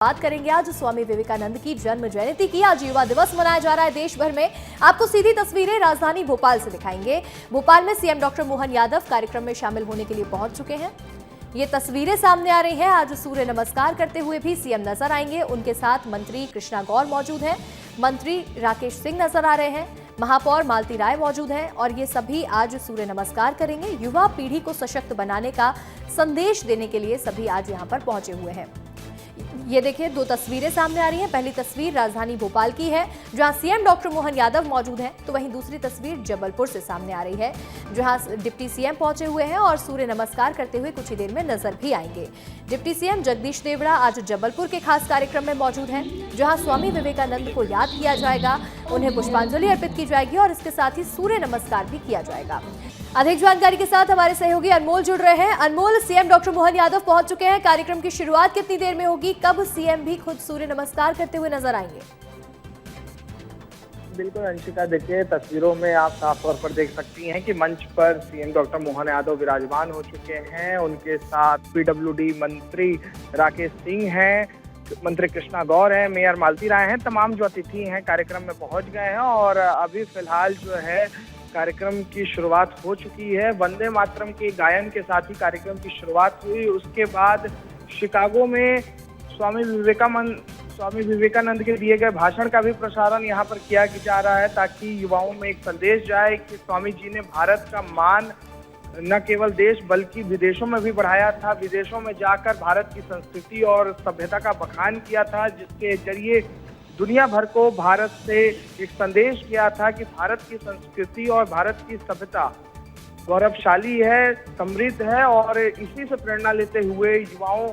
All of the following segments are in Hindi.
बात करेंगे आज स्वामी विवेकानंद की जन्म जयंती की। आज युवा दिवस मनाया जा रहा है देश भर में। आपको सीधी तस्वीरें राजधानी भोपाल से दिखाएंगे। भोपाल में सीएम डॉक्टर मोहन यादव कार्यक्रम में शामिल होने के लिए पहुंच चुके हैं। ये तस्वीरें सामने आ रही हैं। आज सूर्य नमस्कार करते हुए भी सीएम नजर आएंगे। उनके साथ मंत्री कृष्णा गौर मौजूद हैं, मंत्री राकेश सिंह नजर आ रहे हैं, महापौर मालती राय मौजूद हैं और ये सभी आज सूर्य नमस्कार करेंगे। युवा पीढ़ी को सशक्त बनाने का संदेश देने के लिए सभी आज यहाँ पर पहुंचे हुए हैं। ये देखिए, दो तस्वीरें सामने आ रही हैं। पहली तस्वीर राजधानी भोपाल की है जहां सीएम डॉक्टर मोहन यादव मौजूद हैं, तो वहीं दूसरी तस्वीर जबलपुर से सामने आ रही है जहां डिप्टी सीएम पहुंचे हुए हैं और सूर्य नमस्कार करते हुए कुछ ही देर में नजर भी आएंगे। डिप्टी सीएम जगदीश देवड़ा आज जबलपुर के खास कार्यक्रम में मौजूद हैं जहां स्वामी विवेकानंद को याद किया जाएगा, उन्हें पुष्पांजलि अर्पित की जाएगी और इसके साथ ही सूर्य नमस्कार भी किया जाएगा। अधिक जानकारी के साथ हमारे सहयोगी अनमोल जुड़ रहे हैं। अनमोल, सीएम डॉक्टर मोहन यादव पहुंच चुके हैं। कार्यक्रम की शुरुआत कितनी देर में होगी? कब सीएम भी खुद सूर्य नमस्कार करते हुए नजर आएंगे? बिल्कुल अंशिका, देखिए तस्वीरों में आप साफ तौर पर देख सकती हैं कि मंच पर सीएम डॉक्टर मोहन यादव विराजमान हो चुके हैं। उनके साथ पीडब्ल्यूडी मंत्री राकेश सिंह हैं, मंत्री कृष्णा गौर हैं, मेयर मालती राय हैं। तमाम जो अतिथि हैं कार्यक्रम में पहुंच गए हैं और अभी फिलहाल जो है कार्यक्रम की शुरुआत हो चुकी है। वंदे मातरम के गायन के साथ ही कार्यक्रम की शुरुआत हुई। उसके बाद शिकागो में स्वामी विवेकानंद के दिए गए भाषण का भी प्रसारण यहाँ पर किया जा रहा है ताकि युवाओं में एक संदेश जाए कि स्वामी जी ने भारत का मान न केवल देश बल्कि विदेशों में भी बढ़ाया था। विदेशों में जाकर भारत की संस्कृति और सभ्यता का बखान किया था, जिसके जरिए दुनिया भर को भारत से एक संदेश किया था कि भारत की संस्कृति और भारत की सभ्यता गौरवशाली है, समृद्ध है और इसी से प्रेरणा लेते हुए युवाओं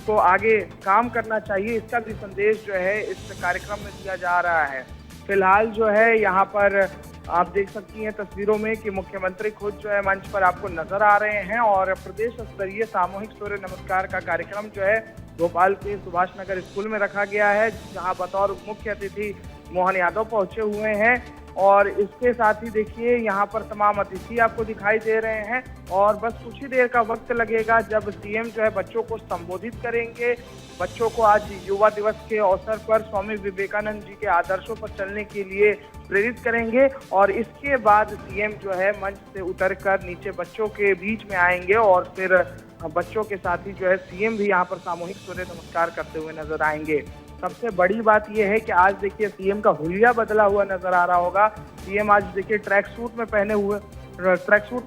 को आगे काम करना चाहिए। इसका भी संदेश जो है इस कार्यक्रम में दिया जा रहा है। फिलहाल जो है यहाँ पर आप देख सकती हैं तस्वीरों में कि मुख्यमंत्री खुद जो है मंच पर आपको नजर आ रहे हैं और प्रदेश स्तरीय सामूहिक सूर्य नमस्कार का कार्यक्रम जो है भोपाल के सुभाष नगर स्कूल में रखा गया है, जहां बतौर मुख्य अतिथि मोहन यादव पहुंचे हुए हैं। और इसके साथ ही देखिए यहाँ पर तमाम अतिथि आपको दिखाई दे रहे हैं और बस कुछ ही देर का वक्त लगेगा जब सीएम जो है बच्चों को संबोधित करेंगे। बच्चों को आज युवा दिवस के अवसर पर स्वामी विवेकानंद जी के आदर्शों पर चलने के लिए प्रेरित करेंगे और इसके बाद सीएम जो है मंच से उतरकर नीचे बच्चों के बीच में आएंगे और फिर बच्चों के साथ ही जो है सीएम भी यहाँ पर सामूहिक सूर्य नमस्कार करते हुए नजर आएंगे। सबसे बड़ी बात यह है कि आज देखिए सीएम का हुलिया बदला हुआ नजर आ रहा होगा। सीएम आज देखिए ट्रैक सूट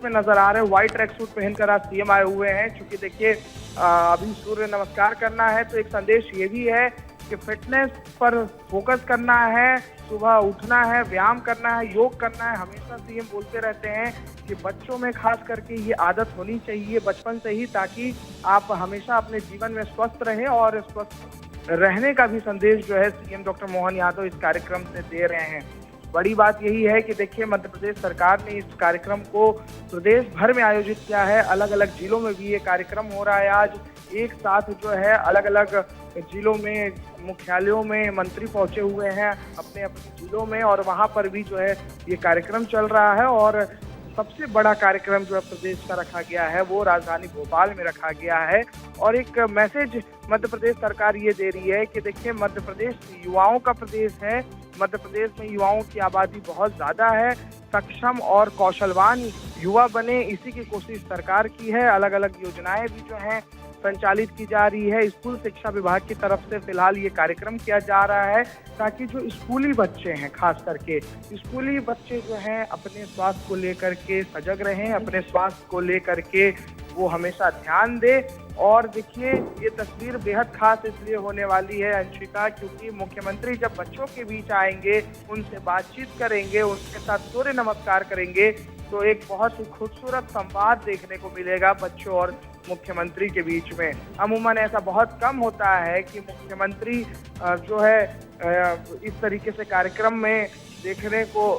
में नजर आ रहे हैं। व्हाइट ट्रैक सूट पहनकर आज सीएम आए हुए हैं। क्योंकि देखिए अभी सूर्य नमस्कार करना है तो एक संदेश ये भी है कि फिटनेस पर फोकस करना है, सुबह उठना है, व्यायाम करना है, योग करना है। हमेशा सीएम बोलते रहते हैं कि बच्चों में खास करके ये आदत होनी चाहिए बचपन से ही, ताकि आप हमेशा अपने जीवन में स्वस्थ रहें और स्वस्थ रहने का भी संदेश जो है सीएम डॉक्टर मोहन यादव इस कार्यक्रम से दे रहे हैं। बड़ी बात यही है कि देखिए मध्य प्रदेश सरकार ने इस कार्यक्रम को प्रदेश भर में आयोजित किया है। अलग अलग जिलों में भी ये कार्यक्रम हो रहा है। आज एक साथ जो है अलग अलग जिलों में मुख्यालयों में मंत्री पहुंचे हुए हैं अपने अपने जिलों में और वहां पर भी जो है ये कार्यक्रम चल रहा है। और सबसे बड़ा कार्यक्रम जो है प्रदेश का रखा गया है वो राजधानी भोपाल में रखा गया है। और एक मैसेज मध्य प्रदेश सरकार ये दे रही है कि देखिए मध्य प्रदेश युवाओं का प्रदेश है। मध्य प्रदेश में युवाओं की आबादी बहुत ज़्यादा है। सक्षम और कौशलवान युवा बने, इसी की कोशिश सरकार की है। अलग अलग योजनाएं भी जो हैं संचालित की जा रही है। स्कूल शिक्षा विभाग की तरफ से फिलहाल ये कार्यक्रम किया जा रहा है ताकि जो स्कूली बच्चे हैं, खास करके स्कूली बच्चे जो हैं अपने स्वास्थ्य को लेकर के सजग रहें, अपने स्वास्थ्य को लेकर के वो हमेशा ध्यान दे। और देखिए ये तस्वीर बेहद खास इसलिए होने वाली है अंशिका, क्योंकि मुख्यमंत्री जब बच्चों के बीच आएंगे, उनसे बातचीत करेंगे, उनके साथ सूर्य नमस्कार करेंगे, तो एक बहुत ही खूबसूरत संवाद देखने को मिलेगा बच्चों और मुख्यमंत्री के बीच में। अमूमन ऐसा बहुत कम होता है कि मुख्यमंत्री जो है इस तरीके से कार्यक्रम में देखने को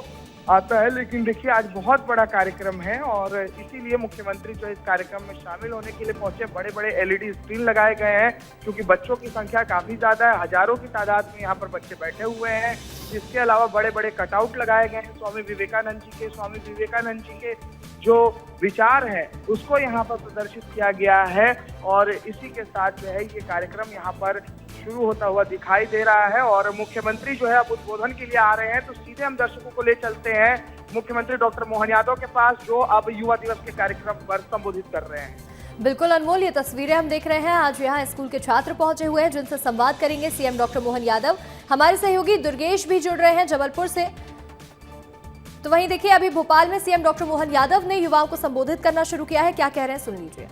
आता है, लेकिन देखिए आज बहुत बड़ा कार्यक्रम है और इसीलिए मुख्यमंत्री जो इस कार्यक्रम में शामिल होने के लिए पहुंचे। बड़े बड़े एलईडी स्क्रीन लगाए गए हैं क्योंकि बच्चों की संख्या काफी ज्यादा है, हजारों की तादाद में यहाँ पर बच्चे बैठे हुए हैं। इसके अलावा बड़े बड़े कटआउट लगाए गए हैं स्वामी विवेकानंद जी के जो विचार है उसको यहाँ पर प्रदर्शित किया गया है और इसी के साथ जो है ये कार्यक्रम यहाँ पर शुरू होता हुआ दिखाई दे रहा है। और मुख्यमंत्री जो है अब उद्बोधन के लिए आ रहे हैं, तो सीधे हम दर्शकों को ले चलते हैं मुख्यमंत्री डॉक्टर मोहन यादव के पास, जो अब युवा दिवस के कार्यक्रम पर संबोधित कर रहे हैं। बिल्कुल अनमोल, ये तस्वीरें हम देख रहे हैं। आज यहाँ स्कूल के छात्र पहुंचे हुए हैं जिनसे संवाद करेंगे सीएम डॉक्टर मोहन यादव। हमारे सहयोगी दुर्गेश भी जुड़ रहे हैं जबलपुर से। तो वहीं देखिए, अभी भोपाल में सीएम डॉक्टर मोहन यादव ने युवाओं को संबोधित करना शुरू किया है। क्या कह रहे हैं, सुन लीजिए।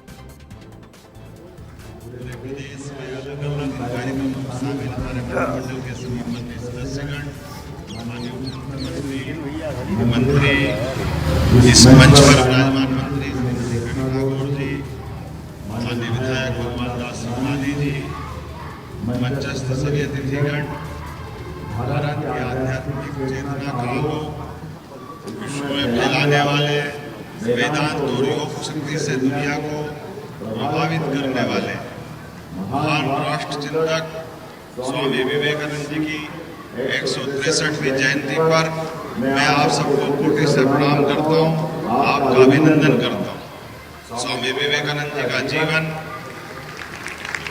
मंत्री इस मंच पर विराजमान मंत्री ठाकुर जी, माननीय विधायक भगवान दास सिंघानी जी, मंचस्थ सभी अतिथिगण, भारत की आध्यात्मिक चेतना का आलोक विश्व में फैलाने वाले वेदांत और योग शक्ति से दुनिया को प्रभावित करने वाले महान राष्ट्र चिंतक स्वामी विवेकानंद जी की 163वीं जयंती पर मैं आप सबको कोटि से प्रणाम करता हूँ, आपका अभिनंदन करता हूँ। स्वामी विवेकानंद जी का जीवन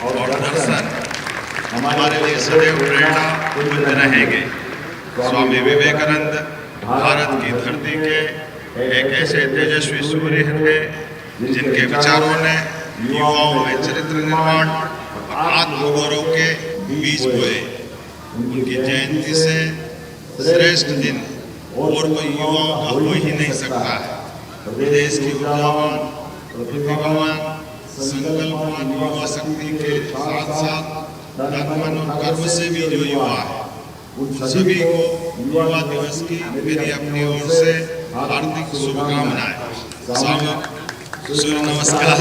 और दर्शन हमारे लिए सदैव प्रेरणा बन रहेंगे। स्वामी विवेकानंद भारत की धरती के एक ऐसे तेजस्वी सूर्य हैं जिनके विचारों ने युवाओं में चरित्र निर्माण और आत्मगौरव के बीज बोए। उनकी जयंती से श्रेष्ठ दिन और कोई युवाओं का हो ही नहीं सकता है। देश की ऊर्जावान, प्रतिभावान, संकल्पवान युवा शक्ति के साथ साथ तन मन और कर्म से भी जो युवा है, उन सभी को युवा दिवस की मेरी अपनी ओर से हार्दिक शुभकामनाएं। सूर्य नमस्कार।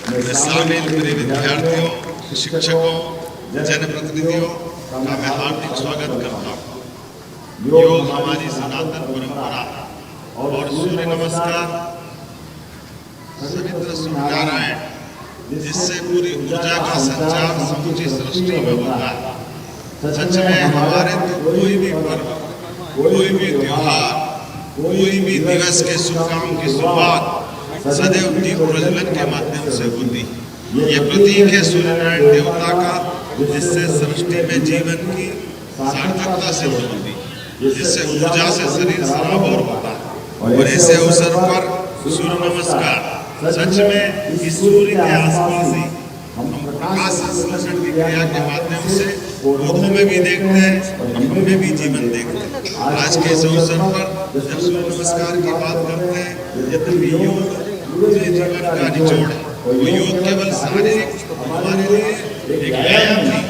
मैं शामिल मेरे विद्यार्थियों, शिक्षकों, जनप्रतिनिधियों का मैं हार्दिक स्वागत करता हूँ। योग हमारी सनातन परंपरा है और सूर्य नमस्कार सवित्र सूर्यनारायण जिससे पूरी ऊर्जा का संचार समूची सृष्टि में होता है। सच में हमारे तो कोई भी पर्व, कोई भी त्योहार, कोई भी दिवस के शुभ काम की शुरुआत सदैव दीप प्रज्वलन के माध्यम से होती है। ये प्रतीक है सूर्यनारायण देवता का, जिससे सृष्टि में जीवन की सार्थकता सिद्ध होती है, जिससे ऊर्जा से शरीर सराबोर होता है। और ऐसे अवसर पर सूर्य नमस्कार सच में इस सूर्य के आसपास ही हम प्रकाश संश्लेषण की क्रिया के माध्यम से पौधों में भी देखते हैं और हमें भी जीवन देखते हैं। आज के इस अवसर पर जब सूर्य नमस्कार की बात करते हैं, यद्यपि योग पूरे जीवन का निचोड़ है, वो योग केवल शारीरिक हमारे लिए एक व्यायाम नहीं,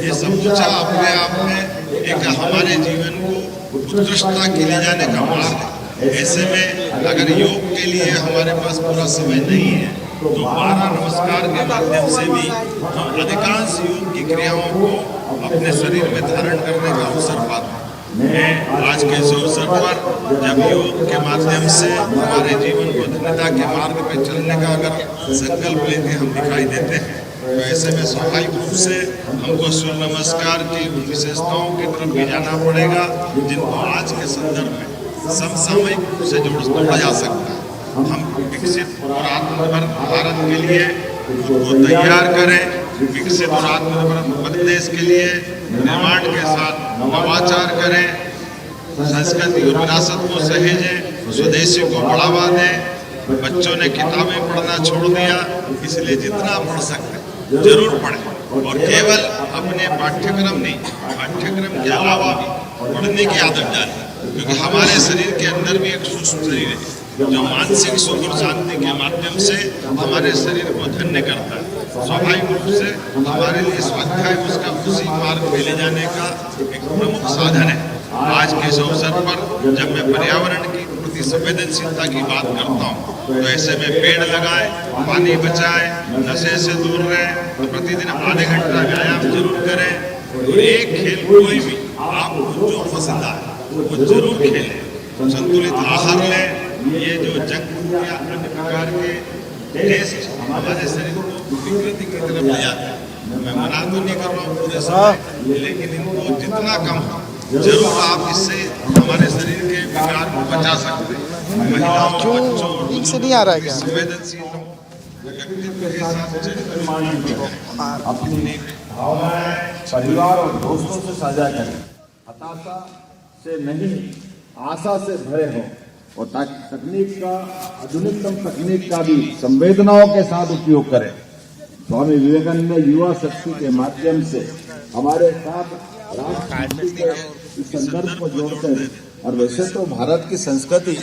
ये समूचा अपने आप में एक हमारे जीवन को उत्कृष्टता के ले जाने का मार्ग है। ऐसे में अगर योग के लिए हमारे पास पूरा समय नहीं है तो 12 नमस्कार के माध्यम से भी हम अधिकांश योग की क्रियाओं को अपने शरीर में धारण करने का अवसर पाते हैं। मैं आज के इस अवसर पर जब योग के माध्यम से हमारे जीवन को धन्यता के मार्ग पर चलने का अगर संकल्प लेते हम दिखाई देते हैं, तो ऐसे में स्वाभाविक रूप से हमको सूर्य नमस्कार की विशेषताओं की तरफ भी जाना पड़ेगा, जिनको आज के संदर्भ में समसामयिक रूप से जोड़ा जा सकता है। हम विकसित और आत्मनिर्भर भारत के लिए खुद को तैयार करें, विकसित और आत्मनिर्भर देश के लिए निर्माण के साथ नवाचार करें, संस्कृति और विरासत को सहेजें, स्वदेशी को बढ़ावा दें। बच्चों ने किताबें पढ़ना छोड़ दिया, इसलिए जितना पढ़ सकते जरूर पढ़ें और केवल अपने पाठ्यक्रम नहीं, पाठ्यक्रम के अलावा भी पढ़ने की आदत डालें, क्योंकि हमारे शरीर के अंदर भी एक सूक्ष्म शरीर है जो मानसिक सुख और शांति के माध्यम से हमारे शरीर को धन्य करता है। स्वाभाविक रूप से हमारे लिए स्वाध्याय उसका उसी मार्ग में ले जाने का एक प्रमुख साधन है। आज के इस अवसर पर जब मैं पर्यावरण की प्रति संवेदनशीलता की बात करता हूँ, तो ऐसे में पेड़ लगाएं, पानी बचाएं, नशे से दूर रहें, प्रतिदिन आधे घंटा व्यायाम जरूर करें और एक खेल कोई भी आपको जो पसंद आए वो जरूर खेलें। संतुलित आहार लें। ये जो जंक फूड या अन्य प्रकार के टेस्ट हमारे शरीर को विकृति की तरफ ले जाते हैं। मैं मना तो नहीं कर रहा हूँ पूरे समय, लेकिन इनको जितना कम जरूर आप इससे हमारे शरीर के विकार को बचा सकते हैं। महिलाओं, बच्चों, ठीक से नहीं आ रहा है क्या? संवेदनशील लोग व्यक्तित्व के साथ अपनी भावनाएं परिवार और दोस्तों से साझा करें, हताशा से नहीं आशा से भरे हो और तकनीक का आधुनिकतम तकनीक का भी संवेदनाओं के साथ उपयोग करें। स्वामी विवेकानंद ने युवा शक्ति के माध्यम से हमारे साथ राष्ट्र के इस संदर्भ को जोड़ते हैं। और वैसे तो भारत की संस्कृति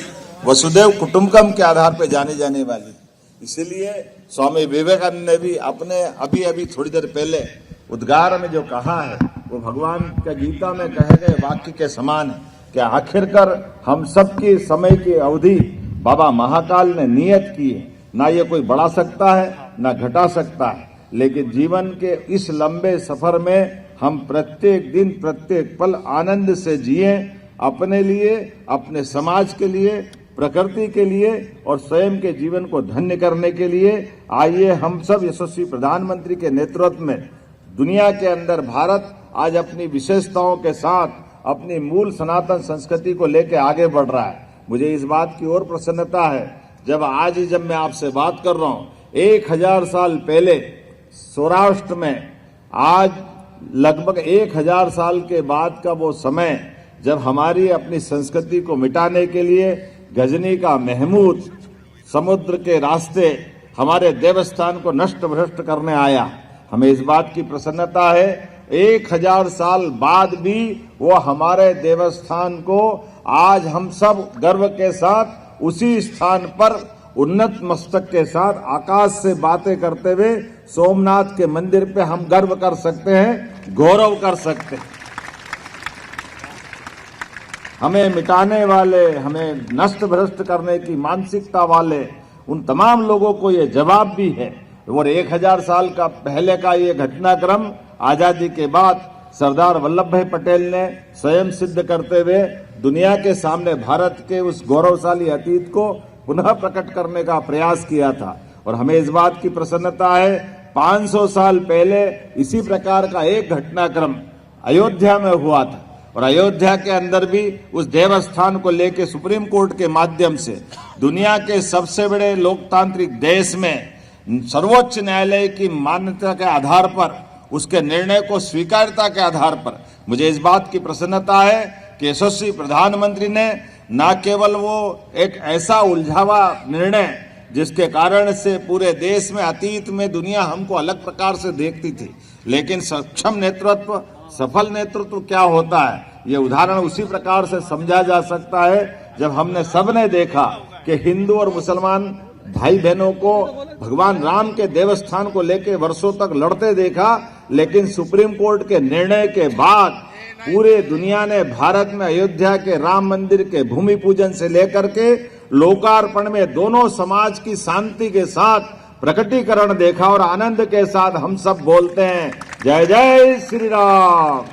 वसुदैव कुटुंबकम के आधार पर जानी जाने वाली, इसीलिए स्वामी विवेकानंद ने भी अपने अभी थोड़ी देर पहले उद्गार में जो कहा है वो भगवान के गीता में कहे गए वाक्य के समान है कि आखिरकार हम सबकी समय की अवधि बाबा महाकाल ने नियत की है, ना ये कोई बढ़ा सकता है ना घटा सकता है। लेकिन जीवन के इस लंबे सफर में हम प्रत्येक दिन प्रत्येक पल आनंद से जिए, अपने लिए, अपने समाज के लिए, प्रकृति के लिए और स्वयं के जीवन को धन्य करने के लिए आइए हम सब यशस्वी प्रधानमंत्री के नेतृत्व में दुनिया के अंदर भारत आज अपनी विशेषताओं के साथ अपनी मूल सनातन संस्कृति को लेकर आगे बढ़ रहा है। मुझे इस बात की और प्रसन्नता है जब मैं आपसे बात कर रहा हूं, 1000 साल पहले सौराष्ट्र में आज लगभग 1000 साल के बाद का वो समय जब हमारी अपनी संस्कृति को मिटाने के लिए गजनी का महमूद समुद्र के रास्ते हमारे देवस्थान को नष्ट भ्रष्ट करने आया। हमें इस बात की प्रसन्नता है 1000 साल बाद भी वो हमारे देवस्थान को आज हम सब गर्व के साथ उसी स्थान पर उन्नत मस्तक के साथ आकाश से बातें करते हुए सोमनाथ के मंदिर पे हम गर्व कर सकते हैं, गौरव कर सकते हैं। हमें मिटाने वाले, हमें नष्ट भ्रष्ट करने की मानसिकता वाले उन तमाम लोगों को ये जवाब भी है। और 1000 साल का पहले का ये घटनाक्रम आजादी के बाद सरदार वल्लभ भाई पटेल ने स्वयं सिद्ध करते हुए दुनिया के सामने भारत के उस गौरवशाली अतीत को पुनः प्रकट करने का प्रयास किया था। और हमें इस बात की प्रसन्नता है 500 साल पहले इसी प्रकार का एक घटनाक्रम अयोध्या में हुआ था और अयोध्या के अंदर भी उस देवस्थान को लेकर सुप्रीम कोर्ट के माध्यम से दुनिया के सबसे बड़े लोकतांत्रिक देश में सर्वोच्च न्यायालय की मान्यता के आधार पर, उसके निर्णय को स्वीकार्यता के आधार पर मुझे इस बात की प्रसन्नता है कि यशस्वी प्रधानमंत्री ने न केवल वो एक ऐसा उलझावा निर्णय जिसके कारण से पूरे देश में अतीत में दुनिया हमको अलग प्रकार से देखती थी, लेकिन सक्षम नेतृत्व, सफल नेतृत्व क्या होता है ये उदाहरण उसी प्रकार से समझा जा सकता है जब हमने सबने देखा कि हिंदू और मुसलमान भाई बहनों को भगवान राम के देवस्थान को लेकर वर्षों तक लड़ते देखा, लेकिन सुप्रीम कोर्ट के निर्णय के बाद पूरे दुनिया ने भारत में अयोध्या के राम मंदिर के भूमि पूजन से लेकर के लोकार्पण में दोनों समाज की शांति के साथ प्रकटीकरण देखा और आनंद के साथ हम सब बोलते हैं जय जय श्री राम।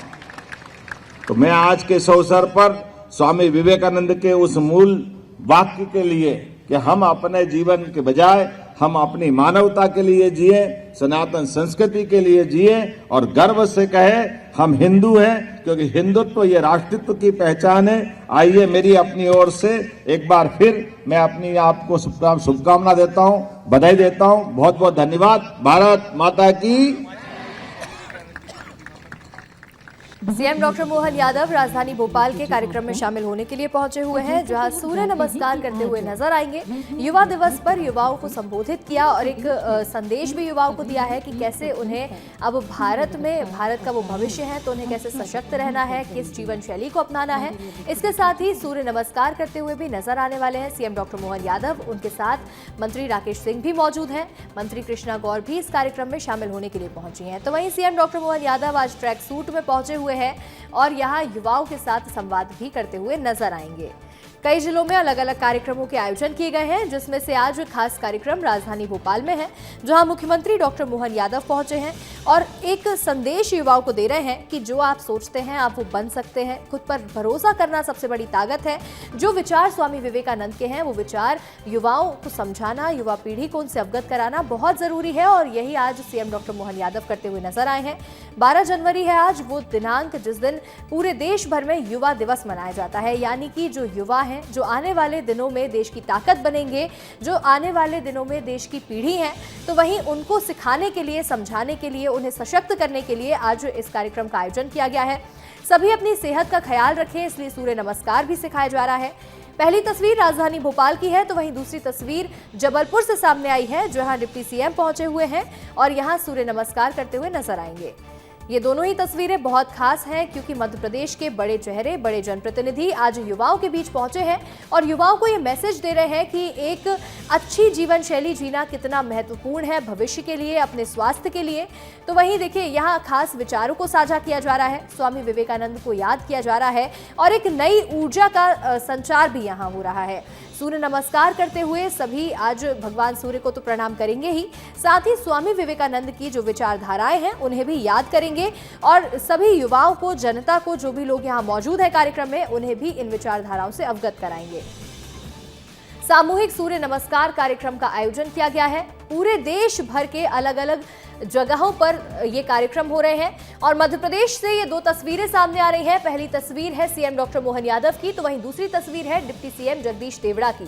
तो मैं आज के इस अवसर पर स्वामी विवेकानंद के उस मूल वाक्य के लिए कि हम अपने जीवन के बजाय हम अपनी मानवता के लिए जिए, सनातन संस्कृति के लिए जिए और गर्व से कहे हम हिंदू हैं, क्योंकि हिंदुत्व ये राष्ट्रत्व की पहचान है। आइए मेरी अपनी ओर से एक बार फिर मैं अपनी आपको शुभकामना देता हूं, बधाई देता हूं। बहुत बहुत धन्यवाद। भारत माता की। सीएम डॉक्टर मोहन यादव राजधानी भोपाल के कार्यक्रम में शामिल होने के लिए पहुंचे हुए हैं, जहां सूर्य नमस्कार करते हुए नजर आएंगे। युवा दिवस पर युवाओं को संबोधित किया और एक संदेश भी युवाओं को दिया है कि कैसे उन्हें अब भारत का वो भविष्य है तो उन्हें कैसे सशक्त रहना है, किस जीवन शैली को अपनाना है। इसके साथ ही सूर्य नमस्कार करते हुए भी नजर आने वाले हैं सीएम डॉक्टर मोहन यादव। उनके साथ मंत्री राकेश सिंह भी मौजूद हैं, मंत्री कृष्णा गौर भी इस कार्यक्रम में शामिल होने के लिए पहुंची हैं। तो वहीं सीएम डॉक्टर मोहन यादव आज ट्रैक सूट में पहुंचे हुए हैं और यहां युवाओं के साथ संवाद भी करते हुए नजर आएंगे। कई जिलों में अलग अलग कार्यक्रमों के आयोजन किए गए हैं, जिसमें से आज खास कार्यक्रम राजधानी भोपाल में है, जहां मुख्यमंत्री डॉक्टर मोहन यादव पहुंचे हैं और एक संदेश युवाओं को दे रहे हैं कि जो आप सोचते हैं आप वो बन सकते हैं। खुद पर भरोसा करना सबसे बड़ी ताकत है। जो विचार स्वामी विवेकानंद के हैं वो विचार युवाओं को समझाना, युवा पीढ़ी को उनसे अवगत कराना बहुत जरूरी है और यही आज सीएम डॉक्टर मोहन यादव करते हुए नजर आए हैं। 12 जनवरी है आज वो दिनांक जिस दिन पूरे देश भर में युवा दिवस मनाया जाता है, यानी कि जो युवा हैं, जो आने वाले दिनों में देश की ताकत बनेंगे, जो आने वाले दिनों में देश की पीढ़ी है, तो वहीं उनको सिखाने के लिए, समझाने के लिए, उन्हें सशक्त करने के लिए आज इस कार्यक्रम का आयोजन किया गया है। सभी अपनी सेहत का ख्याल रखें, इसलिए सूर्य नमस्कार भी सिखाया जा रहा है। पहली तस्वीर राजधानी भोपाल की है, तो वहीं दूसरी तस्वीर जबलपुर से सामने आई है, जहां डिप्टी सीएम पहुंचे हुए हैं और यहां सूर्य नमस्कार करते हुए नजर आएंगे। ये दोनों ही तस्वीरें बहुत खास हैं क्योंकि मध्य प्रदेश के बड़े चेहरे, बड़े जनप्रतिनिधि आज युवाओं के बीच पहुंचे हैं और युवाओं को ये मैसेज दे रहे हैं कि एक अच्छी जीवन शैली जीना कितना महत्वपूर्ण है भविष्य के लिए, अपने स्वास्थ्य के लिए। तो वहीं देखिए यहाँ खास विचारों को साझा किया जा रहा है, स्वामी विवेकानंद को याद किया जा रहा है और एक नई ऊर्जा का संचार भी यहाँ हो रहा है। सूर्य नमस्कार करते हुए सभी आज भगवान सूर्य को तो प्रणाम करेंगे ही, साथ ही स्वामी विवेकानंद की जो विचारधाराएं हैं उन्हें भी याद करेंगे और सभी युवाओं को, जनता को, जो भी लोग यहाँ मौजूद है कार्यक्रम में, उन्हें भी इन विचारधाराओं से अवगत कराएंगे। सामूहिक सूर्य नमस्कार कार्यक्रम का आयोजन किया गया है। पूरे देश भर के अलग अलग जगहों पर ये कार्यक्रम हो रहे हैं और मध्य प्रदेश से ये दो तस्वीरें सामने आ रही हैं। पहली तस्वीर है सीएम डॉक्टर मोहन यादव की, तो वहीं दूसरी तस्वीर है डिप्टी सीएम जगदीश देवड़ा की।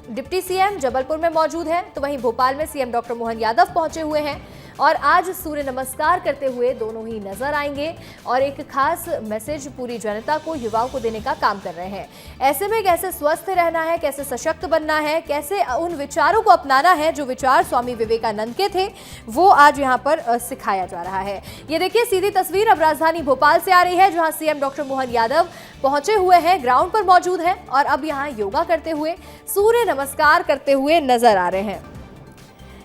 डिप्टी सीएम जबलपुर में मौजूद है, तो वहीं भोपाल में सीएम डॉक्टर मोहन यादव पहुंचे हुए हैं और आज सूर्य नमस्कार करते हुए दोनों ही नजर आएंगे और एक खास मैसेज पूरी जनता को, युवाओं को देने का काम कर रहे हैं। ऐसे में कैसे स्वस्थ रहना है, कैसे सशक्त बनना है, कैसे उन विचारों को अपनाना है जो विचार स्वामी विवेकानंद के थे, वो आज यहाँ पर सिखाया जा रहा है। ये देखिए सीधी तस्वीर अब राजधानी भोपाल से आ रही है, जहाँ सीएम डॉक्टर मोहन यादव पहुंचे हुए हैं, ग्राउंड पर मौजूद हैं और अब यहाँ योगा करते हुए, सूर्य नमस्कार करते हुए नजर आ रहे हैं।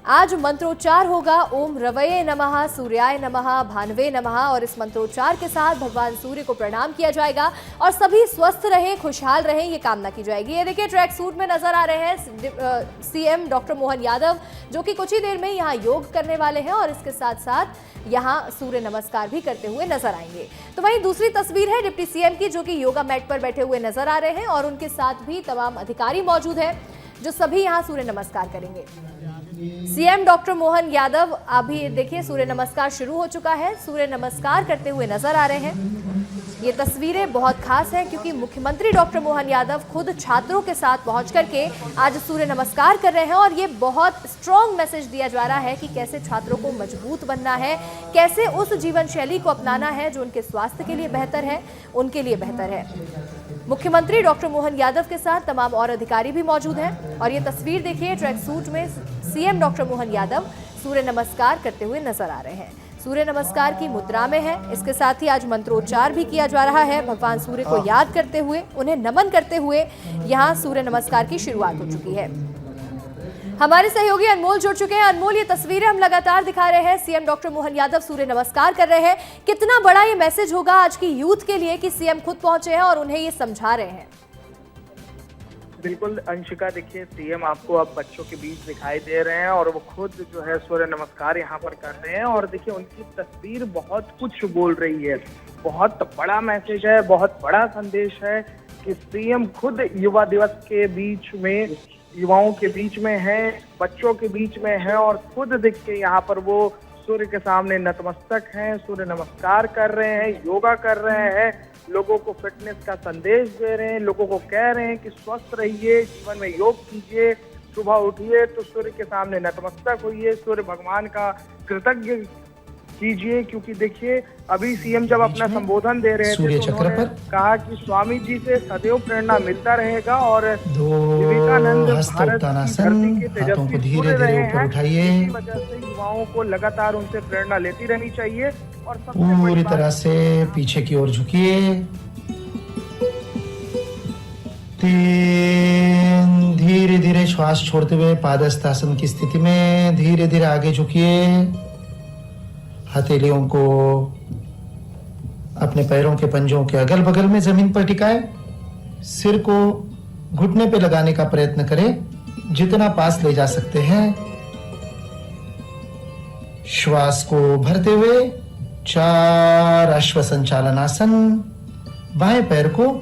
आज मंत्रोच्चार होगा, ओम रवये नमः, सूर्याय नमः, भानवे नमः और इस मंत्रोच्चार के साथ भगवान सूर्य को प्रणाम किया जाएगा और सभी स्वस्थ रहें, खुशहाल रहें, ये कामना की जाएगी। ये देखिए ट्रैक सूट में नजर आ रहे हैं सीएम डॉक्टर मोहन यादव, जो कि कुछ ही देर में यहाँ योग करने वाले हैं और इसके साथ साथ यहाँ सूर्य नमस्कार भी करते हुए नजर आएंगे। तो वहीं दूसरी तस्वीर है डिप्टी सीएम की, जो कि योगा मैट पर बैठे हुए नजर आ रहे हैं और उनके साथ भी तमाम अधिकारी मौजूद हैं, जो सभी यहाँ सूर्य नमस्कार करेंगे। सीएम डॉक्टर मोहन यादव, अभी देखिए सूर्य नमस्कार शुरू हो चुका है, सूर्य नमस्कार करते हुए नजर आ रहे हैं। ये तस्वीरें बहुत खास हैं क्योंकि मुख्यमंत्री डॉक्टर मोहन यादव खुद छात्रों के साथ पहुंच करके आज सूर्य नमस्कार कर रहे हैं और ये बहुत स्ट्रॉन्ग मैसेज दिया जा रहा है कि कैसे छात्रों को मजबूत बनना है, कैसे उस जीवन शैली को अपनाना है जो उनके स्वास्थ्य के लिए बेहतर है, उनके लिए बेहतर है। मुख्यमंत्री डॉक्टर मोहन यादव के साथ तमाम और अधिकारी भी मौजूद हैं और ये तस्वीर देखिए ट्रैक सूट में सीएम डॉक्टर मोहन यादव सूर्य नमस्कार करते हुए नजर आ रहे हैं। सूर्य नमस्कार की मुद्रा में है, इसके साथ ही आज मंत्रोच्चार भी किया जा रहा है। भगवान सूर्य को याद करते हुए, उन्हें नमन करते हुए यहाँ सूर्य नमस्कार की शुरुआत हो चुकी है। हमारे सहयोगी अनमोल जुड़ चुके हैं। अनमोल, ये तस्वीरें हम लगातार दिखा रहे हैं, सीएम डॉक्टर मोहन यादव सूर्य नमस्कार कर रहे हैं। कितना बड़ा ये मैसेज होगा आज की यूथ के लिए कि सीएम खुद पहुंचे हैं और उन्हें ये समझा रहे हैं? बिल्कुल अंशिका, देखिए सीएम आपको अब बच्चों के बीच दिखाई दे रहे हैं और वो खुद जो है सूर्य नमस्कार यहाँ पर कर रहे हैं और देखिए उनकी तस्वीर बहुत कुछ बोल रही है। बहुत बड़ा मैसेज है, बहुत बड़ा संदेश है कि सीएम खुद युवा दिवस के बीच में, युवाओं के बीच में है, बच्चों के बीच में है और खुद दिख के यहाँ पर वो सूर्य के सामने नतमस्तक हैं, सूर्य नमस्कार कर रहे हैं, योगा कर रहे हैं, लोगों को फिटनेस का संदेश दे रहे हैं, लोगों को कह रहे हैं कि स्वस्थ रहिए, जीवन में योग कीजिए, सुबह उठिए तो सूर्य के सामने नतमस्तक होइए, सूर्य भगवान का कृतज्ञ कीजिए। क्योंकि देखिए अभी सीएम जब अपना संबोधन दे रहे थे तो उन्होंने कहा कि स्वामी जी से सदैव प्रेरणा मिलता रहेगा और विवेकानंद भारत की धरती के तेजस्वी सूर्य रहे हैं। इसी वजह से युवाओं को लगातार उनसे प्रेरणा लेती रहनी चाहिए और पूरी तरह से पीछे की ओर झुकिए। 3 धीरे धीरे श्वास छोड़ते हुए पादहस्तासन की स्थिति में धीरे धीरे आगे झुकिए। हथेलियों को अपने पैरों के पंजों के अगल बगल में जमीन पर टिकाए। सिर को घुटने पे लगाने का प्रयत्न करें, जितना पास ले जा सकते हैं। श्वास को भरते हुए 4 अश्व संचालनासन। बाएं पैर को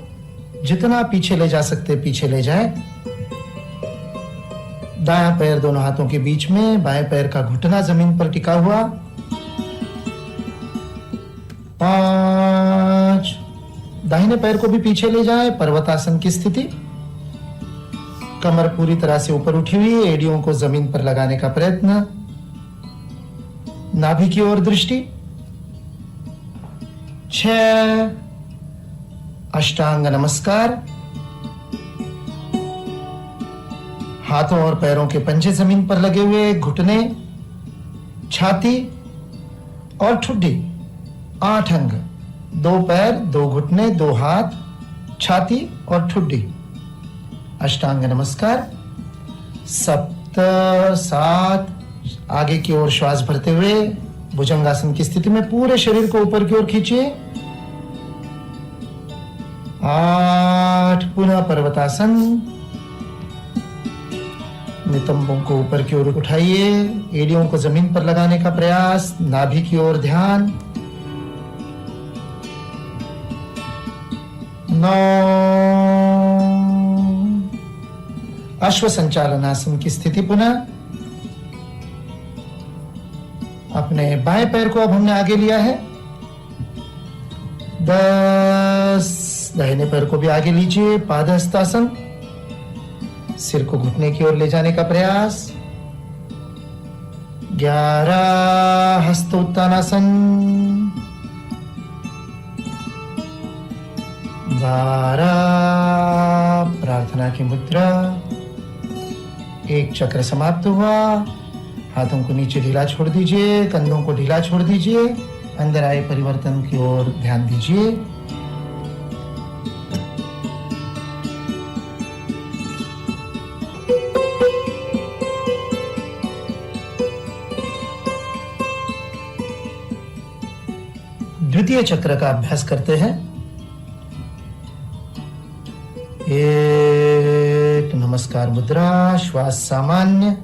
जितना पीछे ले जा सकते पीछे ले जाए। दायां पैर दोनों हाथों के बीच में, बाएं पैर का घुटना जमीन पर टिका हुआ। 5। दाहिने पैर को भी पीछे ले जाए, पर्वतासन की स्थिति। कमर पूरी तरह से ऊपर उठी हुई, एड़ियों को जमीन पर लगाने का प्रयत्न। नाभि की ओर दृष्टि। 6 अष्टांग नमस्कार। हाथों और पैरों के पंजे जमीन पर लगे हुए, घुटने, छाती और ठुड्डी। 8 अंग, 2 पैर, 2 घुटने, 2 हाथ, छाती और ठुड्डी। अष्टांग नमस्कार। 7 आगे की ओर श्वास भरते हुए भुजंगासन की स्थिति में पूरे शरीर को ऊपर की ओर खींचिए। 8 पुनः पर्वतासन। नितंबों को ऊपर की ओर उठाइए, एड़ियों को जमीन पर लगाने का प्रयास, नाभि की ओर ध्यान। 9 अश्व संचालनासन की स्थिति पुनः। अपने बाएं पैर को अब हमने आगे लिया है। 10 दाहिने पैर को भी आगे लीजिए, पादहस्तासन। सिर को घुटने की ओर ले जाने का प्रयास। 11 हस्त उत्तानासन। 12 प्रार्थना की मुद्रा। 1 चक्र समाप्त हुआ। हाथों को नीचे ढीला छोड़ दीजिए, कंधों को ढीला छोड़ दीजिए। अंदर आए परिवर्तन की ओर ध्यान दीजिए। द्वितीय चक्र का अभ्यास करते हैं। 1 नमस्कार मुद्रा, श्वास सामान्य,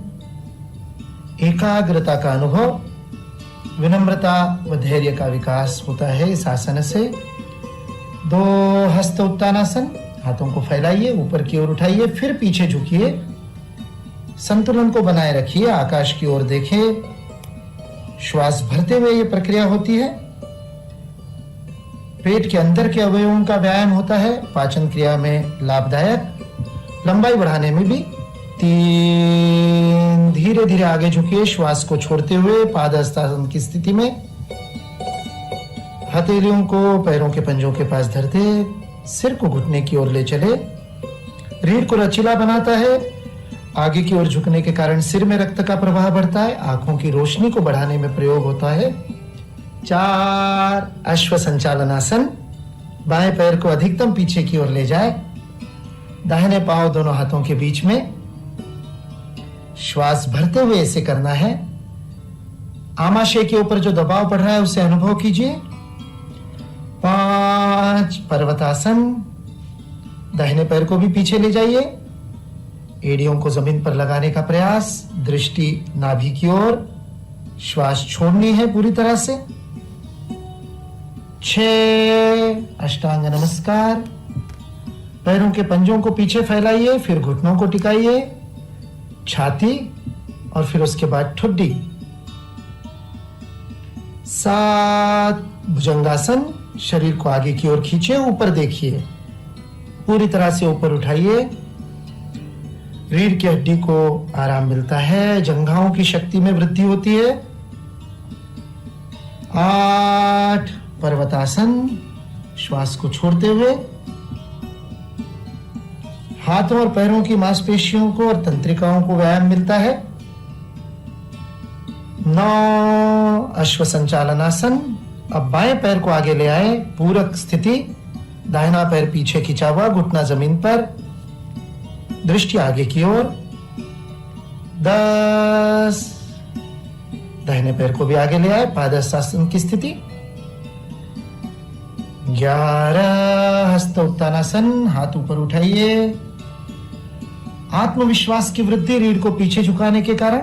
एकाग्रता का अनुभव, विनम्रता व धैर्य का विकास होता है इस आसन से। 2 हस्त उत्तानासन। हाथों को फैलाइए, ऊपर की ओर उठाइए, फिर पीछे झुकिए। संतुलन को बनाए रखिए, आकाश की ओर देखें। श्वास भरते हुए यह प्रक्रिया होती है। पेट के अंदर के अवयवों का व्यायाम होता है, पाचन क्रिया में लाभदायक, लंबाई बढ़ाने में भी। 3 धीरे धीरे आगे झुकिए, श्वास को छोड़ते हुए पादहस्तासन की स्थिति में। हथेलियों को पैरों के पंजों के पास धरते, सिर को घुटने की ओर ले चले। रीढ़ को लचीला बनाता है। आगे की ओर झुकने के कारण सिर में रक्त का प्रवाह बढ़ता है, आंखों की रोशनी को बढ़ाने में प्रयोग होता है। 4 अश्व संचालनासन। बाएं पैर को अधिकतम पीछे की ओर ले जाए, दाहिने पांव दोनों हाथों के बीच में। श्वास भरते हुए इसे करना है। आमाशय के ऊपर जो दबाव पड़ रहा है उसे अनुभव कीजिए। 5 पर्वतासन। दाहिने पैर को भी पीछे ले जाइए, एड़ियों को जमीन पर लगाने का प्रयास, दृष्टि नाभि की ओर। श्वास छोड़नी है पूरी तरह से। 6 अष्टांग नमस्कार। पैरों के पंजों को पीछे फैलाइए, फिर घुटनों को टिकाइए, छाती और फिर उसके बाद ठुड्डी। 7 भुजंगासन। शरीर को आगे की ओर खींचे, ऊपर देखिए, पूरी तरह से ऊपर उठाइए। रीढ़ की हड्डी को आराम मिलता है, जंघाओं की शक्ति में वृद्धि होती है। 8 पर्वतासन। श्वास को छोड़ते हुए हाथों और पैरों की मांसपेशियों को और तंत्रिकाओं को व्यायाम मिलता है। 9 अश्व संचालनासन। अब बाएं पैर को आगे ले आए, पूरक स्थिति, दाहिना पैर पीछे खिंचा हुआ, घुटना जमीन पर, दृष्टि आगे की ओर। 10 दाहिने पैर को भी आगे ले आए, पादहस्तासन की स्थिति। 11 हस्त उत्तानासन, हाथ ऊपर उठाइए। आत्मविश्वास की वृद्धि रीढ़ को पीछे झुकाने के कारण।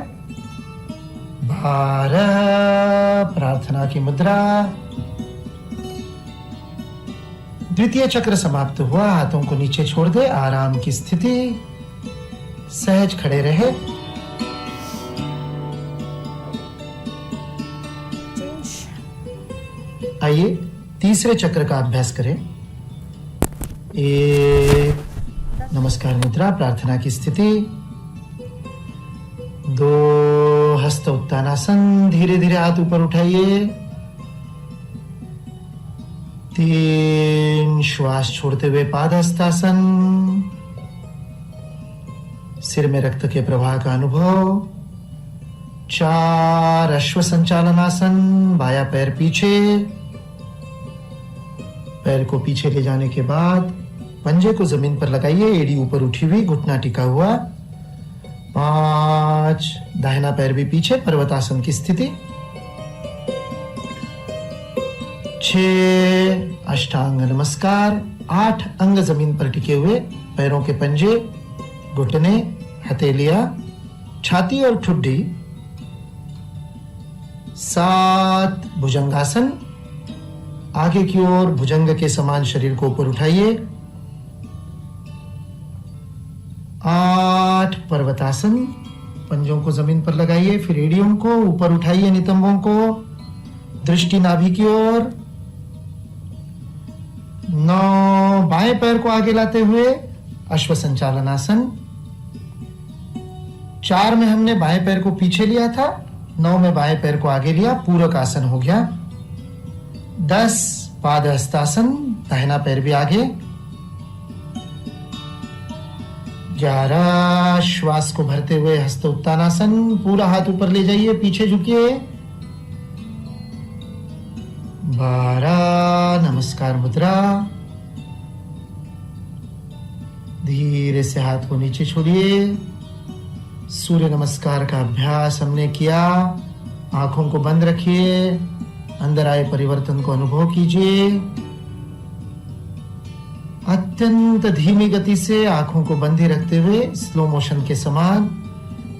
12 प्रार्थना की मुद्रा। द्वितीय चक्र समाप्त हुआ, हाथों को नीचे छोड़ दे, आराम की स्थिति, सहज खड़े रहे। आइए तीसरे चक्र का अभ्यास करें। 1 नमस्कार मुद्रा, प्रार्थना की स्थिति। 2 हस्त उत्तानासन, धीरे धीरे हाथ ऊपर उठाइए। 3 श्वास छोड़ते हुए पादहस्तासन, सिर में रक्त के प्रवाह का अनुभव। 4 अश्व संचालनासन, बायां पैर पीछे, पैर को पीछे ले जाने के बाद पंजे को जमीन पर लगाइए, एड़ी ऊपर उठी हुई, घुटना टिका हुआ। 5 दाहिना पैर भी पीछे, पर्वतासन की स्थिति। 6 अष्टांग नमस्कार। 8 अंग जमीन पर टिके हुए, पैरों के पंजे, घुटने, हथेलियां, छाती और ठुड्डी। 7 भुजंगासन, आगे की ओर भुजंग के समान शरीर को ऊपर उठाइए। 8 पर्वतासन, पंजों को जमीन पर लगाइए, फिर एड़ियों को ऊपर उठाइए, नितंबों को, दृष्टि नाभि की ओर। 9 बाएं पैर को आगे लाते हुए अश्व संचालनासन। 4 में हमने बाएं पैर को पीछे लिया था, 9 में बाएं पैर को आगे लिया, पूरक आसन हो गया। 10 पादहस्तासन, दाहिना पैर भी आगे। 11 श्वास को भरते हुए हस्त उत्तानासन, पूरा हाथ ऊपर ले जाइए, पीछे झुकिए। 12 नमस्कार मुद्रा, धीरे से हाथ को नीचे छोड़िए। सूर्य नमस्कार का अभ्यास हमने किया। आंखों को बंद रखिए, अंदर आए परिवर्तन को अनुभव कीजिए। अत्यंत धीमी गति से आंखों को बंद ही रखते हुए स्लो मोशन के समान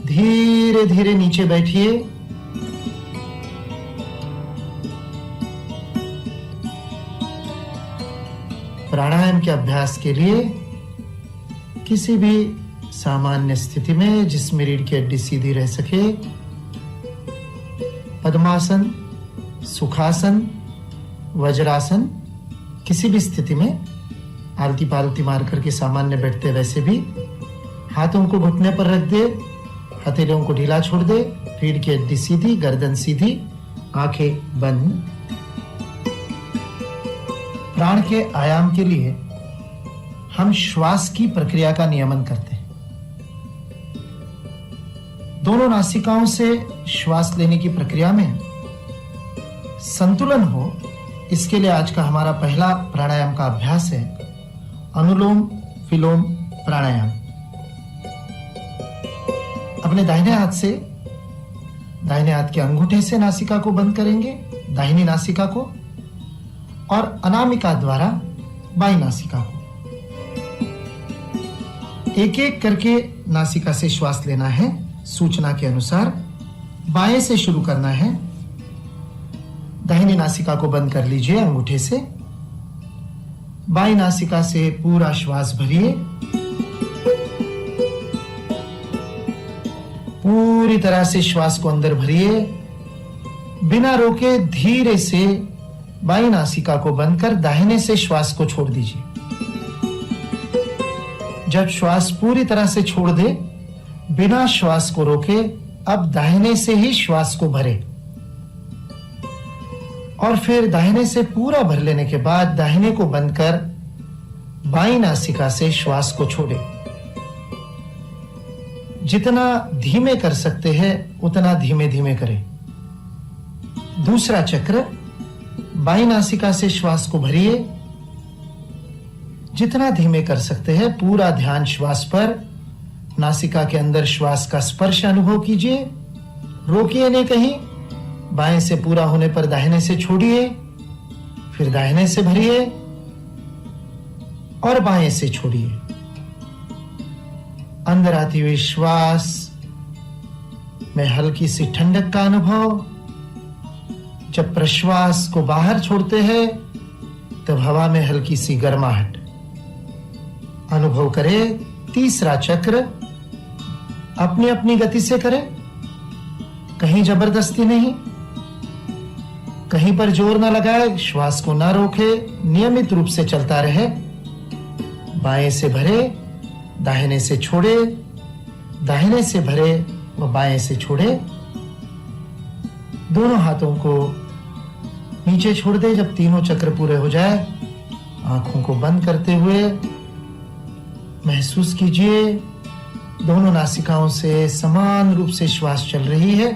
धीरे धीरे नीचे बैठिए। प्राणायाम के अभ्यास के लिए किसी भी सामान्य स्थिति में जिसमें रीढ़ की हड्डी सीधी रह सके, पद्मासन, सुखासन, वज्रासन, किसी भी स्थिति में आलती पालती मार करके सामान्य बैठते वैसे भी हाथों को घुटने पर रख दे, हथेलियों को ढीला छोड़ दे, रीढ़ की हड्डी सीधी, गर्दन सीधी, आंखें बंद। प्राण के आयाम के लिए हम श्वास की प्रक्रिया का नियमन करते हैं। दोनों नासिकाओं से श्वास लेने की प्रक्रिया में संतुलन हो, इसके लिए आज का हमारा पहला प्राणायाम का अभ्यास है अनुलोम विलोम प्राणायाम। अपने दाहिने हाथ से, दाहिने हाथ के अंगूठे से नासिका को बंद करेंगे, दाहिनी नासिका को, और अनामिका द्वारा बाईं नासिका को। एक एक करके नासिका से श्वास लेना है सूचना के अनुसार। बाएं से शुरू करना है। दाहिनी नासिका को बंद कर लीजिए अंगूठे से। बाईं नासिका से पूरा श्वास भरिए। पूरी तरह से श्वास को अंदर भरिए। बिना रोके धीरे से बाईं नासिका को बंद कर दाहिने से श्वास को छोड़ दीजिए। जब श्वास पूरी तरह से छोड़ दे, बिना श्वास को रोके अब दाहिने से ही श्वास को भरे, और फिर दाहिने से पूरा भर लेने के बाद दाहिने को बंद कर बाईं नासिका से श्वास को छोड़े। जितना धीमे कर सकते हैं उतना धीमे धीमे करें। दूसरा चक्र, बाईं नासिका से श्वास को भरिए। जितना धीमे कर सकते हैं पूरा ध्यान श्वास पर। नासिका के अंदर श्वास का स्पर्श अनुभव कीजिए, रोकिए नहीं कहीं। बाएं से पूरा होने पर दाहिने से छोड़िए, फिर दाहिने से भरिए और बाएं से छोड़िए। अंदर आती हुई श्वास में हल्की सी ठंडक का अनुभव। जब प्रश्वास को बाहर छोड़ते हैं तब हवा में हल्की सी गर्माहट अनुभव करें। तीसरा चक्र अपनी अपनी गति से करें, कहीं जबरदस्ती नहीं, कहीं पर जोर न लगाए, श्वास को ना रोके, नियमित रूप से चलता रहे। बाएं से भरे, दाहिने से छोड़े, दाहिने से भरे व बाएं से छोड़े। दोनों हाथों को नीचे छोड़ दे। जब तीनों चक्र पूरे हो जाए, आंखों को बंद करते हुए महसूस कीजिए दोनों नासिकाओं से समान रूप से श्वास चल रही है।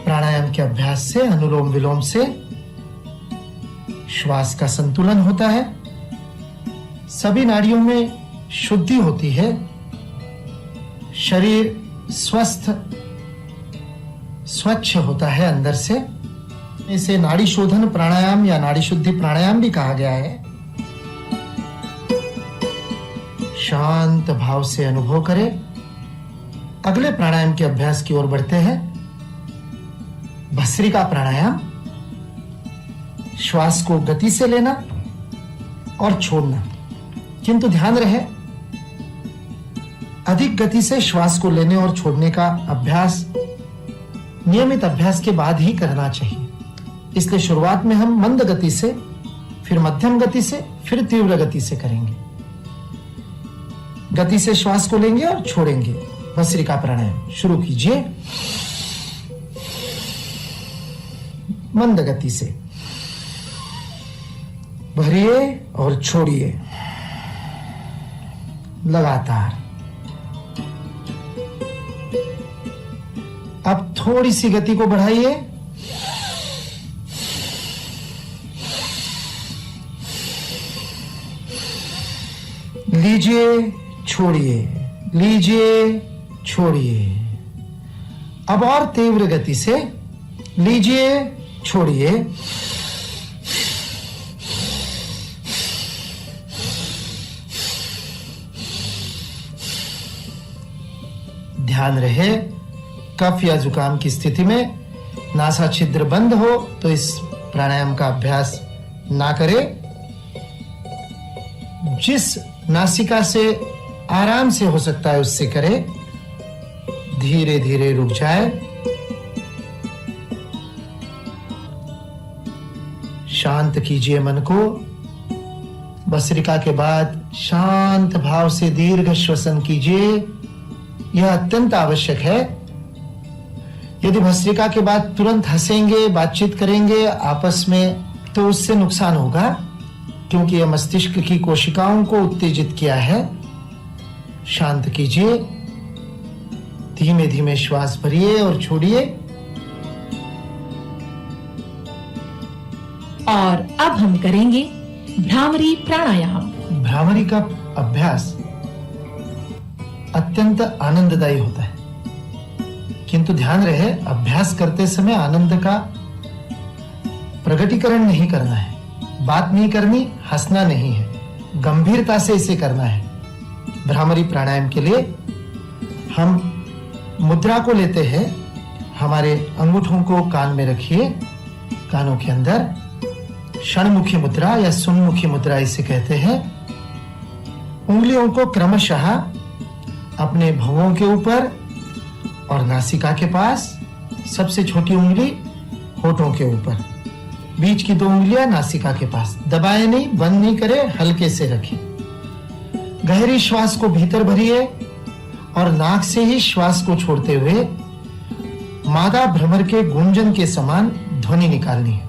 प्राणायाम के अभ्यास से, अनुलोम विलोम से श्वास का संतुलन होता है, सभी नाड़ियों में शुद्धि होती है, शरीर स्वस्थ स्वच्छ होता है अंदर से। इसे नाड़ी शोधन प्राणायाम या नाड़ी शुद्धि प्राणायाम भी कहा गया है। शांत भाव से अनुभव करें। अगले प्राणायाम के अभ्यास की ओर बढ़ते हैं। भस्त्रिका प्राणायाम। श्वास को गति से लेना और छोड़ना, किंतु ध्यान रहे अधिक गति से श्वास को लेने और छोड़ने का अभ्यास नियमित अभ्यास के बाद ही करना चाहिए। इसलिए शुरुआत में हम मंद गति से, फिर मध्यम गति से, फिर तीव्र गति से करेंगे। गति से श्वास को लेंगे और छोड़ेंगे। भस्त्रिका प्राणायाम शुरू कीजिए मंद गति से, भरिए और छोड़िए लगातार। अब थोड़ी सी गति को बढ़ाइए। लीजिए, छोड़िए, लीजिए, छोड़िए। अब और तीव्र गति से लीजिए, छोड़िए। ध्यान रहे कफ या जुकाम की स्थिति में नासा छिद्र बंद हो तो इस प्राणायाम का अभ्यास ना करें। जिस नासिका से आराम से हो सकता है उससे करें। धीरे धीरे रुक जाए। शांत कीजिए मन को। भस्त्रिका के बाद शांत भाव से दीर्घ श्वसन कीजिए। यह अत्यंत आवश्यक है। यदि भस्त्रिका के बाद तुरंत हंसेंगे, बातचीत करेंगे आपस में, तो उससे नुकसान होगा, क्योंकि यह मस्तिष्क की कोशिकाओं को उत्तेजित किया है। शांत कीजिए। धीमे धीमे श्वास भरिए और छोड़िए। और अब हम करेंगे भ्रामरी प्राणायाम। भ्रामरी का अभ्यास अत्यंत आनंददायी होता है, किंतु ध्यान रहे अभ्यास करते समय आनंद का प्रकटीकरण नहीं करना है, बात नहीं करनी, हंसना नहीं है, गंभीरता से इसे करना है। भ्रामरी प्राणायाम के लिए हम मुद्रा को लेते हैं। हमारे अंगूठों को कान में रखिए, कानों के अंदर। षणमुखी मुद्रा या सुनमुखी मुद्रा इसे कहते हैं। उंगलियों को क्रमशः अपने भौहों के ऊपर और नासिका के पास, सबसे छोटी उंगली होठों के ऊपर, बीच की 2 उंगलियां नासिका के पास। दबाए नहीं, बंद नहीं करें, हल्के से रखें। गहरी श्वास को भीतर भरिए और नाक से ही श्वास को छोड़ते हुए मादा भ्रमर के गुंजन के समान ध्वनि निकालनी है।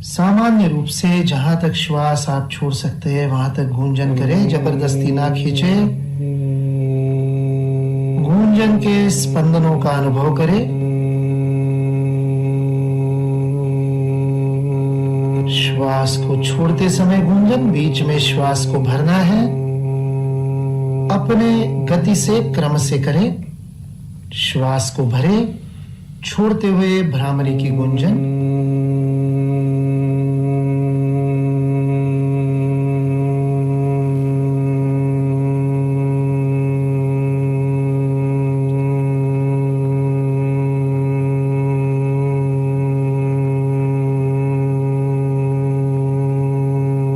सामान्य रूप से जहां तक श्वास आप छोड़ सकते हैं वहां तक गूंजन करें, जबरदस्ती ना खींचे। गुंजन के स्पंदनों का अनुभव करें। श्वास को छोड़ते समय गुंजन, बीच में श्वास को भरना है। अपने गति से क्रम से करें। श्वास को भरे, छोड़ते हुए भ्रामरी की गुंजन।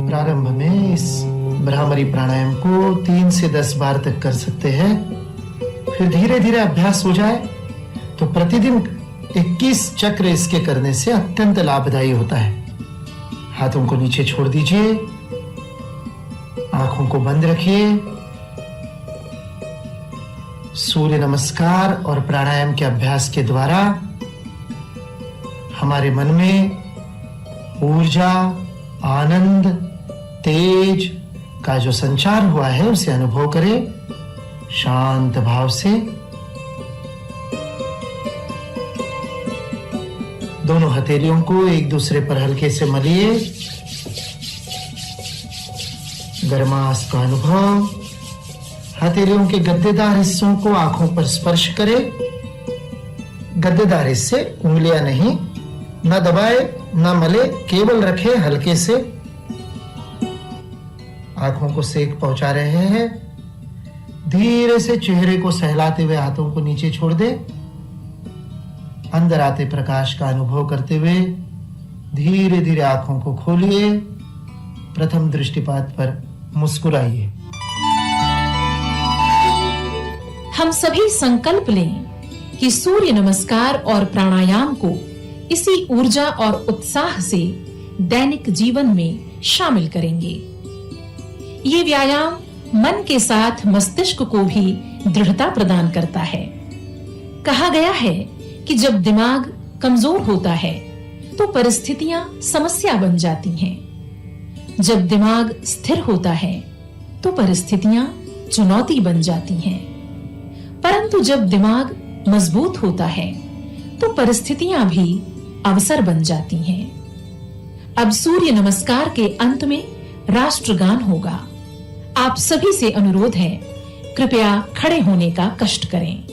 प्रारंभ में इस भ्रामरी प्राणायाम को 3 से 10 बार तक कर सकते हैं। फिर धीरे धीरे अभ्यास हो जाए तो प्रतिदिन 21 चक्र इसके करने से अत्यंत लाभदायी होता है। हाथों को नीचे छोड़ दीजिए, आंखों को बंद रखिए। सूर्य नमस्कार और प्राणायाम के अभ्यास के द्वारा हमारे मन में ऊर्जा, आनंद, तेज का जो संचार हुआ है उसे अनुभव करें शांत भाव से। दोनों हथेलियों को एक दूसरे पर हल्के से मलिए। गर्माश का अनुभव। हथेलियों के गद्देदार हिस्सों को आंखों पर स्पर्श करें। गद्देदार हिस्से उंगलियां नहीं, न दबाए न मले, केवल रखें हल्के से। आंखों को सेक पहुंचा रहे हैं। धीरे से चेहरे को सहलाते हुए हाथों को नीचे छोड़ दे। अंदर आते प्रकाश का अनुभव करते हुए धीरे धीरे आंखों को खोलिए। प्रथम दृष्टिपात पर मुस्कुराइए। हम सभी संकल्प लें कि सूर्य नमस्कार और प्राणायाम को इसी ऊर्जा और उत्साह से दैनिक जीवन में शामिल करेंगे। ये व्यायाम मन के साथ मस्तिष्क को भी दृढ़ता प्रदान करता है। कहा गया है कि जब दिमाग कमजोर होता है तो परिस्थितियां समस्या बन जाती हैं। जब दिमाग स्थिर होता है तो परिस्थितियां चुनौती बन जाती हैं। परंतु जब दिमाग मजबूत होता है तो परिस्थितियां भी अवसर बन जाती हैं। अब सूर्य नमस्कार के अंत में राष्ट्रगान होगा। आप सभी से अनुरोध है, कृपया खड़े होने का कष्ट करें।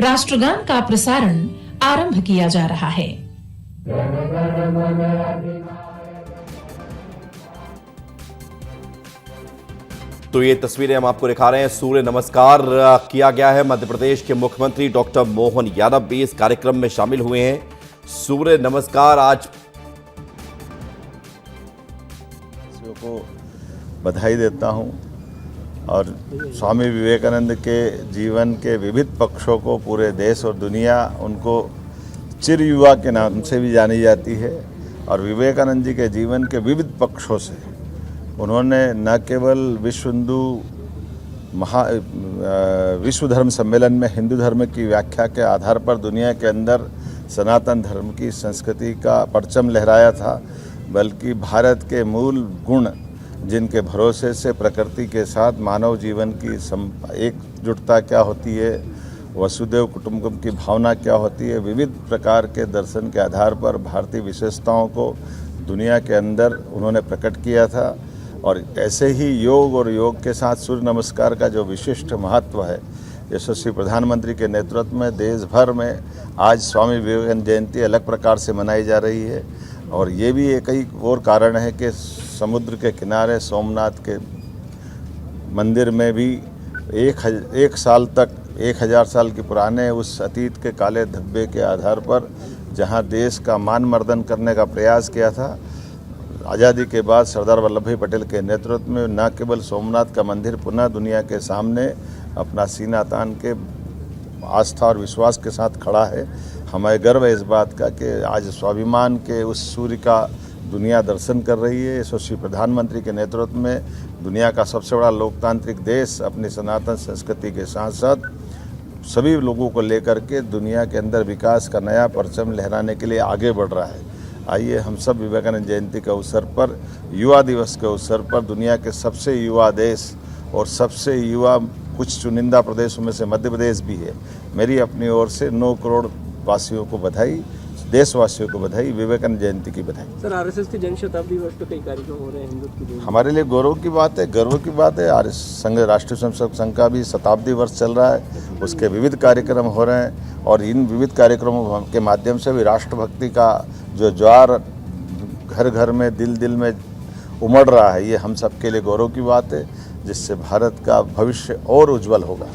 राष्ट्रगान का प्रसारण आरंभ किया जा रहा है। तो ये तस्वीरें हम आपको दिखा रहे हैं। सूर्य नमस्कार किया गया है। मध्य प्रदेश के मुख्यमंत्री डॉक्टर मोहन यादव भी इस कार्यक्रम में शामिल हुए हैं। सूर्य नमस्कार आज को बधाई देता हूं और स्वामी विवेकानंद के जीवन के विविध पक्षों को पूरे देश और दुनिया उनको चिर युवा के नाम से भी जानी जाती है। और विवेकानंद जी के जीवन के विविध पक्षों से उन्होंने न केवल विश्व धर्म सम्मेलन में हिंदू धर्म की व्याख्या के आधार पर दुनिया के अंदर सनातन धर्म की संस्कृति का परचम लहराया था, बल्कि भारत के मूल गुण जिनके भरोसे से प्रकृति के साथ मानव जीवन की एकजुटता क्या होती है, वसुदेव कुटुंबकम की भावना क्या होती है, विविध प्रकार के दर्शन के आधार पर भारतीय विशेषताओं को दुनिया के अंदर उन्होंने प्रकट किया था। और ऐसे ही योग और योग के साथ सूर्य नमस्कार का जो विशिष्ट महत्व है, यशस्वी प्रधानमंत्री के नेतृत्व में देश भर में आज स्वामी विवेकानंद जयंती अलग प्रकार से मनाई जा रही है। और ये भी एक ही और कारण है कि समुद्र के किनारे सोमनाथ के मंदिर में भी एक साल तक 1000 साल के पुराने उस अतीत के काले धब्बे के आधार पर जहां देश का मान मर्दन करने का प्रयास किया था, आज़ादी के बाद सरदार वल्लभ भाई पटेल के नेतृत्व में न केवल सोमनाथ का मंदिर पुनः दुनिया के सामने अपना सीना तान के आस्था और विश्वास के साथ खड़ा है। हमें गर्व है इस बात का कि आज स्वाभिमान के उस सूर्य का दुनिया दर्शन कर रही है। यशस्वी प्रधानमंत्री के नेतृत्व में दुनिया का सबसे बड़ा लोकतांत्रिक देश अपनी सनातन संस्कृति के साथ साथ सभी लोगों को लेकर के दुनिया के अंदर विकास का नया परचम लहराने के लिए आगे बढ़ रहा है। आइए हम सब विवेकानंद जयंती के अवसर पर, युवा दिवस के अवसर पर दुनिया के सबसे युवा देश और सबसे युवा कुछ चुनिंदा प्रदेशों में से मध्य प्रदेश भी है। मेरी अपनी ओर से 9 करोड़ वासियों को बधाई, देशवासियों को बधाई, विवेकानंद जयंती की बधाई। सर, आरएसएस की जन शताब्दी वर्ष पे कई कार्यक्रम हो रहे हैं हिंदुत्व के लिए। हमारे लिए गौरव की बात है, गर्व की बात है। आर्य संघ, राष्ट्रीय स्वयंसेवक संघ का भी शताब्दी वर्ष चल रहा है, उसके विविध कार्यक्रम हो रहे हैं और इन विविध कार्यक्रमों के माध्यम से भी राष्ट्रभक्ति का जो ज्वार घर घर में, दिल दिल में उमड़ रहा है, ये हम सबके लिए गौरव की बात है, जिससे भारत का भविष्य और उज्जवल होगा।